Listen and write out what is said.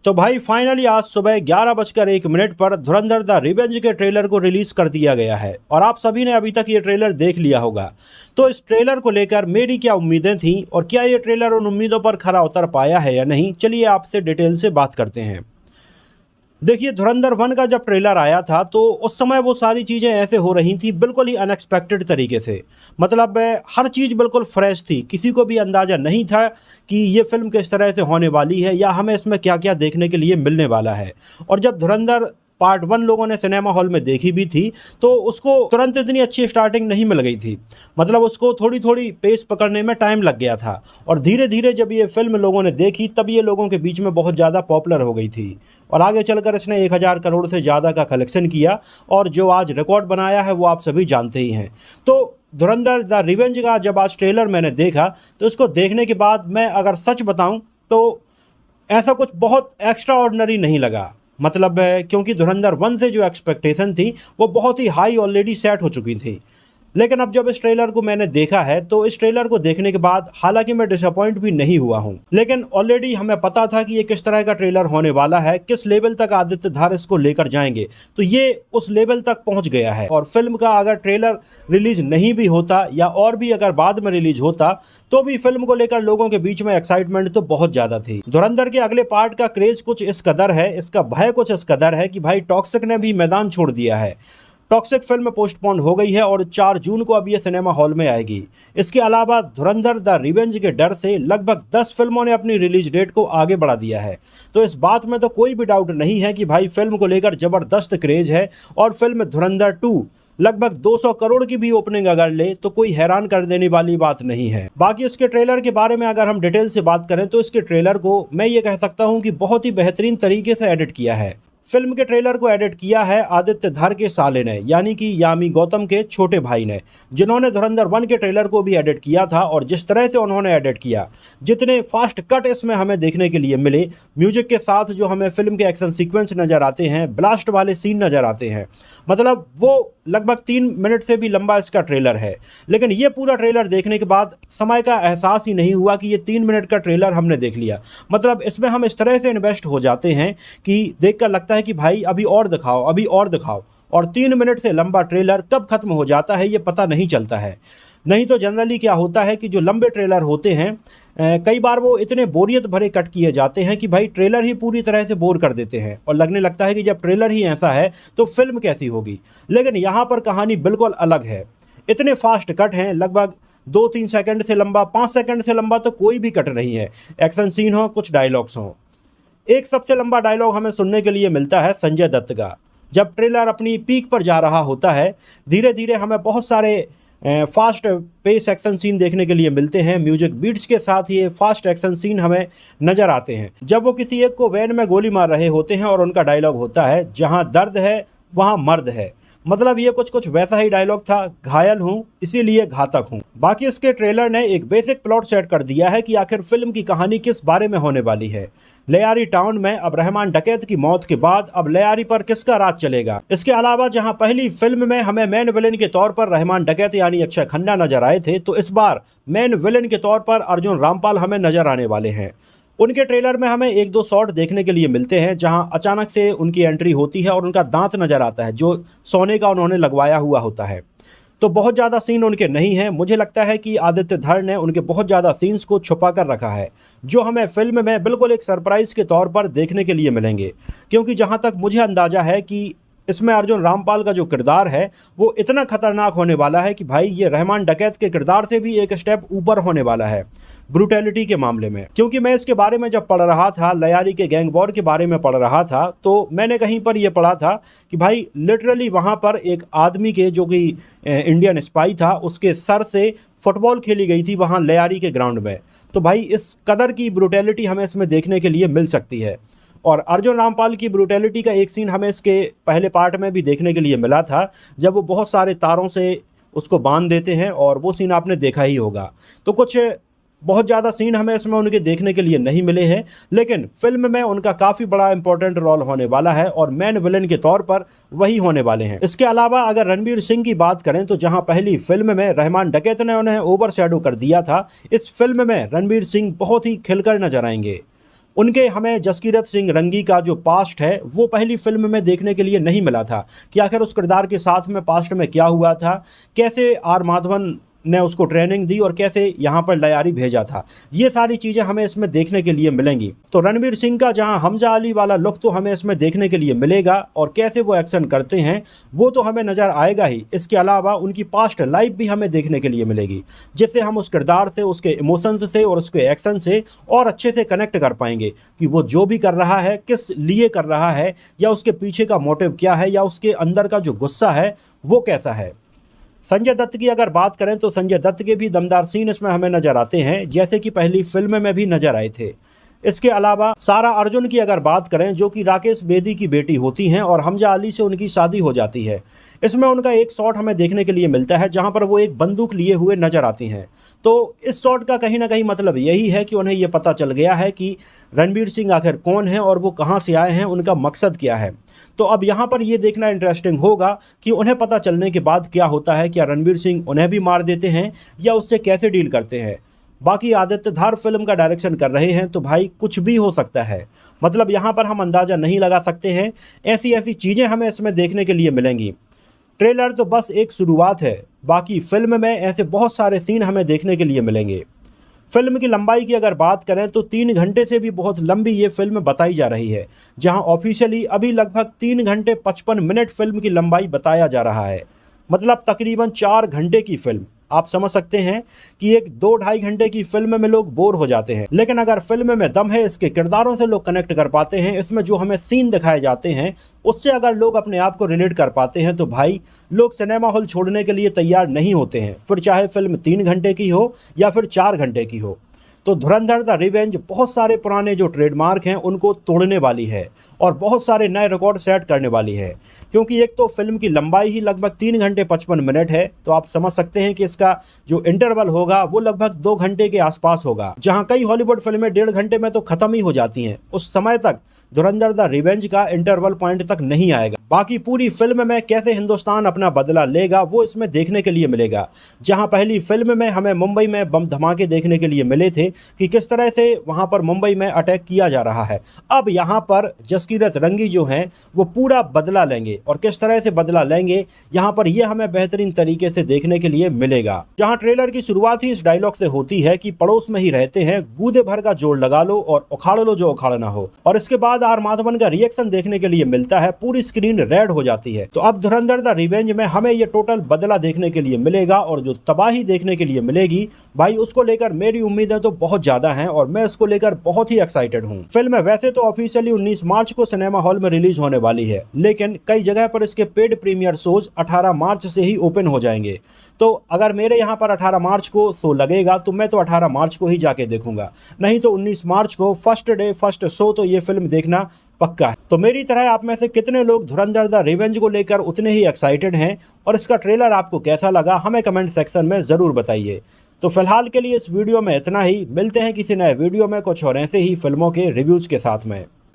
तो भाई फाइनली आज सुबह 11:01 पर धुरंधर द रिवेंज के ट्रेलर को रिलीज कर दिया गया है और आप सभी ने अभी तक ये ट्रेलर देख लिया होगा। तो इस ट्रेलर को लेकर मेरी क्या उम्मीदें थीं और क्या ये ट्रेलर उन उम्मीदों पर खरा उतर पाया है या नहीं, चलिए आपसे डिटेल से बात करते हैं। देखिए, धुरंधर 1 का जब ट्रेलर आया था तो उस समय वो सारी चीज़ें ऐसे हो रही थी बिल्कुल ही अनएक्सपेक्टेड तरीके से। मतलब हर चीज़ बिल्कुल फ्रेश थी, किसी को भी अंदाज़ा नहीं था कि ये फ़िल्म किस तरह से होने वाली है या हमें इसमें क्या क्या देखने के लिए मिलने वाला है। और जब धुरंधर पार्ट 1 लोगों ने सिनेमा हॉल में देखी भी थी तो उसको तुरंत इतनी अच्छी स्टार्टिंग नहीं मिल गई थी। मतलब उसको थोड़ी थोड़ी पेस पकड़ने में टाइम लग गया था और धीरे धीरे जब ये फिल्म लोगों ने देखी तब ये लोगों के बीच में बहुत ज़्यादा पॉपुलर हो गई थी और आगे चलकर इसने 1000 करोड़ से ज़्यादा का कलेक्शन किया और जो आज रिकॉर्ड बनाया है वो आप सभी जानते ही हैं। तो धुरंधर द रिवेंज का जब आज ट्रेलर मैंने देखा तो इसको देखने के बाद मैं अगर सच बताऊं तो ऐसा कुछ बहुत एक्स्ट्रा ऑर्डिनरी नहीं लगा। मतलब क्योंकि धुरंधर 1 से जो एक्सपेक्टेशन थी वो बहुत ही हाई ऑलरेडी सेट हो चुकी थी। लेकिन अब जब इस ट्रेलर को मैंने देखा है तो इस ट्रेलर को देखने के बाद हालांकि मैं डिसअपॉइंट भी नहीं हुआ हूं, लेकिन ऑलरेडी हमें पता था कि ये किस तरह का ट्रेलर होने वाला है, किस लेवल तक आदित्य धार इसको लेकर जाएंगे। तो ये उस लेवल तक पहुंच गया है और फिल्म का अगर ट्रेलर रिलीज नहीं भी होता या और भी अगर बाद में रिलीज होता तो भी फिल्म को लेकर लोगों के बीच में एक्साइटमेंट तो बहुत ज्यादा थी। धुरंधर के अगले पार्ट का क्रेज कुछ इस कदर है, इसका भय कुछ इस कदर है कि भाई टॉक्सिक ने भी मैदान छोड़ दिया है। टॉक्सिक फिल्म पोस्टपोन हो गई है और 4 जून को अब ये सिनेमा हॉल में आएगी। इसके अलावा धुरंधर द रिवेंज के डर से लगभग 10 फिल्मों ने अपनी रिलीज डेट को आगे बढ़ा दिया है। तो इस बात में तो कोई भी डाउट नहीं है कि भाई फिल्म को लेकर जबरदस्त क्रेज है और फिल्म धुरंधर 2 लगभग 200 करोड़ की भी ओपनिंग अगर ले तो कोई हैरान कर देने वाली बात नहीं है। बाकी इसके ट्रेलर के बारे में अगर हम डिटेल से बात करें तो इसके ट्रेलर को मैं ये कह सकता हूँ कि बहुत ही बेहतरीन तरीके से एडिट किया है। फिल्म के ट्रेलर को एडिट किया है आदित्य धार के साले ने, यानी कि यामी गौतम के छोटे भाई ने, जिन्होंने धुरंधर 1 के ट्रेलर को भी एडिट किया था। और जिस तरह से उन्होंने एडिट किया, जितने फास्ट कट इसमें हमें देखने के लिए मिले, म्यूजिक के साथ जो हमें फिल्म के एक्शन सीक्वेंस नज़र आते हैं, ब्लास्ट वाले सीन नज़र आते हैं, मतलब वो लगभग 3 मिनट से भी लंबा इसका ट्रेलर है। लेकिन ये पूरा ट्रेलर देखने के बाद समय का एहसास ही नहीं हुआ कि ये 3 मिनट का ट्रेलर हमने देख लिया। मतलब इसमें हम इस तरह से इन्वेस्ट हो जाते हैं कि देखकर लगता है कि भाई अभी और दिखाओ, अभी और दिखाओ, और 3 मिनट से लंबा ट्रेलर कब खत्म हो जाता है ये पता नहीं चलता है। नहीं तो जनरली क्या होता है कि जो लंबे ट्रेलर होते हैं कई बार वो इतने बोरियत भरे कट किए जाते हैं कि भाई ट्रेलर ही पूरी तरह से बोर कर देते हैं और लगने लगता है कि जब ट्रेलर ही ऐसा है तो फिल्म कैसी होगी। लेकिन यहाँ पर कहानी बिल्कुल अलग है। इतने फास्ट कट हैं, लगभग 2-3 सेकंड से लंबा, 5 सेकंड से लंबा तो कोई भी कट नहीं है। एक्शन सीन हो, कुछ डायलॉग्स हों। एक सबसे लंबा डायलॉग हमें सुनने के लिए मिलता है संजय दत्त का, जब ट्रेलर अपनी पीक पर जा रहा होता है। धीरे धीरे हमें बहुत सारे फास्ट पेस एक्शन सीन देखने के लिए मिलते हैं। म्यूजिक बीट्स के साथ ये फास्ट एक्शन सीन हमें नज़र आते हैं जब वो किसी एक को वैन में गोली मार रहे होते हैं और उनका डायलॉग होता है, जहां दर्द है वहां मर्द है। मतलब ये कुछ वैसा ही डायलॉग था, घायल हूँ इसीलिए घातक हूँ। बाकी इसके ट्रेलर ने एक बेसिक प्लॉट सेट कर दिया है कि आखिर फिल्म की कहानी किस बारे में होने वाली है। लयारी टाउन में अब रहमान डकैत की मौत के बाद अब लयारी पर किसका राज चलेगा। इसके अलावा जहां पहली फिल्म में हमें मेन विलेन के तौर पर रहमान डकैत यानी अक्षय खन्ना नजर आए थे, तो इस बार मेन विलेन के तौर पर अर्जुन रामपाल हमें नजर आने वाले हैं। उनके ट्रेलर में हमें 1-2 शॉट देखने के लिए मिलते हैं जहां अचानक से उनकी एंट्री होती है और उनका दांत नज़र आता है जो सोने का उन्होंने लगवाया हुआ होता है। तो बहुत ज़्यादा सीन उनके नहीं हैं। मुझे लगता है कि आदित्य धर ने उनके बहुत ज़्यादा सीन्स को छुपा कर रखा है जो हमें फिल्म में बिल्कुल एक सरप्राइज़ के तौर पर देखने के लिए मिलेंगे। क्योंकि जहाँ तक मुझे अंदाज़ा है कि इसमें अर्जुन रामपाल का जो किरदार है वो इतना खतरनाक होने वाला है कि भाई ये रहमान डकैत के किरदार से भी एक स्टेप ऊपर होने वाला है ब्रूटैलिटी के मामले में। क्योंकि मैं इसके बारे में जब पढ़ रहा था, लयारी के गैंग वॉर के बारे में पढ़ रहा था, तो मैंने कहीं पर ये पढ़ा था कि भाई लिटरली वहाँ पर एक आदमी के जो कि इंडियन स्पाई था उसके सर से फुटबॉल खेली गई थी वहाँ लयारी के ग्राउंड में। तो भाई इस कदर की ब्रूटैलिटी हमें इसमें देखने के लिए मिल सकती है। और अर्जुन रामपाल की ब्रूटैलिटी का एक सीन हमें इसके पहले पार्ट में भी देखने के लिए मिला था जब वो बहुत सारे तारों से उसको बांध देते हैं और वो सीन आपने देखा ही होगा। तो कुछ बहुत ज़्यादा सीन हमें इसमें उनके देखने के लिए नहीं मिले हैं, लेकिन फिल्म में उनका काफ़ी बड़ा इंपॉर्टेंट रोल होने वाला है और मेन विलेन के तौर पर वही होने वाले हैं। इसके अलावा अगर रणवीर सिंह की बात करें तो जहां पहली फिल्म में रहमान डकैत ने उन्हें ओवरशैडो कर दिया था, इस फिल्म में रणवीर सिंह बहुत ही खिलकर नजर आएंगे। उनके हमें जसकीरत सिंह रंगी का जो पास्ट है वो पहली फिल्म में देखने के लिए नहीं मिला था कि आखिर उस किरदार के साथ में पास्ट में क्या हुआ था, कैसे आर माधवन ने उसको ट्रेनिंग दी और कैसे यहाँ पर लयारी भेजा था। ये सारी चीज़ें हमें इसमें देखने के लिए मिलेंगी। तो रणवीर सिंह का जहाँ हमजा अली वाला लुक तो हमें इसमें देखने के लिए मिलेगा और कैसे वो एक्शन करते हैं वो तो हमें नज़र आएगा ही। इसके अलावा उनकी पास्ट लाइफ भी हमें देखने के लिए मिलेगी, जिससे हम उस किरदार से, उसके इमोशंस से और उसके एक्शन से और अच्छे से कनेक्ट कर पाएंगे कि वो जो भी कर रहा है किस लिए कर रहा है, या उसके पीछे का मोटिव क्या है, या उसके अंदर का जो गुस्सा है वो कैसा है। संजय दत्त की अगर बात करें तो संजय दत्त के भी दमदार सीन इसमें हमें नज़र आते हैं, जैसे कि पहली फिल्म में भी नज़र आए थे। इसके अलावा सारा अर्जुन की अगर बात करें, जो कि राकेश बेदी की बेटी होती हैं और हमजा अली से उनकी शादी हो जाती है, इसमें उनका एक शॉट हमें देखने के लिए मिलता है जहां पर वो एक बंदूक लिए हुए नज़र आती हैं। तो इस शॉट का कहीं ना कहीं मतलब यही है कि उन्हें ये पता चल गया है कि रणवीर सिंह आखिर कौन है और वो कहाँ से आए हैं, उनका मकसद क्या है। तो अब यहाँ पर ये देखना इंटरेस्टिंग होगा कि उन्हें पता चलने के बाद क्या होता है, क्या रणवीर सिंह उन्हें भी मार देते हैं या उससे कैसे डील करते हैं। बाकी आदित्य धार फिल्म का डायरेक्शन कर रहे हैं तो भाई कुछ भी हो सकता है, मतलब यहाँ पर हम अंदाज़ा नहीं लगा सकते हैं। ऐसी ऐसी चीज़ें हमें इसमें देखने के लिए मिलेंगी। ट्रेलर तो बस एक शुरुआत है, बाकी फिल्म में ऐसे बहुत सारे सीन हमें देखने के लिए मिलेंगे। फिल्म की लंबाई की अगर बात करें तो 3 घंटे से भी बहुत लंबी ये फिल्म बताई जा रही है, जहां ऑफिशियली अभी लगभग 3 घंटे 55 मिनट फिल्म की लंबाई बताया जा रहा है, मतलब तकरीबन 4 घंटे की फिल्म। आप समझ सकते हैं कि एक 2-2.5 घंटे की फिल्म में लोग बोर हो जाते हैं, लेकिन अगर फिल्म में दम है, इसके किरदारों से लोग कनेक्ट कर पाते हैं, इसमें जो हमें सीन दिखाए जाते हैं उससे अगर लोग अपने आप को रिलेट कर पाते हैं तो भाई लोग सिनेमा हॉल छोड़ने के लिए तैयार नहीं होते हैं, फिर चाहे फिल्म 3 घंटे की हो या फिर 4 घंटे की हो। तो धुरंधर द रिवेंज बहुत सारे पुराने जो ट्रेडमार्क हैं उनको तोड़ने वाली है और बहुत सारे नए रिकॉर्ड सेट करने वाली है, क्योंकि एक तो फिल्म की लंबाई ही लगभग 3 घंटे 55 मिनट है। तो आप समझ सकते हैं कि इसका जो इंटरवल होगा वो लगभग 2 घंटे के आसपास होगा, जहां कई हॉलीवुड फिल्में 1.5 घंटे में तो खत्म ही हो जाती हैं। उस समय तक धुरंधर द रिवेंज का इंटरवल पॉइंट तक नहीं आएगा। बाकी पूरी फिल्म में कैसे हिंदुस्तान अपना बदला लेगा वो इसमें देखने के लिए मिलेगा। जहां पहली फिल्म में हमें मुंबई में बम धमाके देखने के लिए मिले थे कि किस तरह से वहां पर मुंबई में अटैक किया जा रहा है, अब यहां पर जसकीरत रंगी जो हैं वो पूरा बदला लेंगे, और किस तरह से बदला लेंगे यहां पर ये हमें बेहतरीन तरीके से देखने के लिए मिलेगा। जहां ट्रेलर की शुरुआत ही इस डायलॉग से होती है कि पड़ोस में ही रहते हैं, गूदे भर का जोड़ लगा लो और उखाड़ लो जो उखाड़ना हो, और इसके बाद आर माधवन का रिएक्शन देखने के लिए मिलता है, पूरी स्क्रीन रेड हो जाती है। तो अब धुरंधर द रिवेंज में हमें ये टोटल बदला देखने के लिए मिलेगा, और जो तबाही देखने के लिए मिलेगी भाई उसको लेकर मेरी उम्मीदें तो बहुत ज्यादा हैं और मैं इसको लेकर बहुत ही एक्साइटेड हूं। फिल्म वैसे तो ऑफिशियली 19 मार्च को सिनेमा हॉल में रिलीज होने वाली है, लेकिन कई जगह पर इसके पेड प्रीमियर शोज 18 मार्च से ही ओपन हो जाएंगे। तो अगर मेरे यहाँ पर 18 मार्च को शो लगेगा तो मैं तो 18 मार्च को ही जाके देखूंगा, नहीं तो 19 मार्च को फर्स्ट डे फर्स्ट शो तो ये फिल्म देखना पक्का है। तो मेरी तरह आप में से कितने लोग धुरंधर द रिवेंज को लेकर उतने ही एक्साइटेड हैं, और इसका ट्रेलर आपको कैसा लगा हमें कमेंट सेक्शन में ज़रूर बताइए। तो फिलहाल के लिए इस वीडियो में इतना ही, मिलते हैं किसी नए वीडियो में कुछ और ऐसे ही फिल्मों के रिव्यूज़ के साथ में।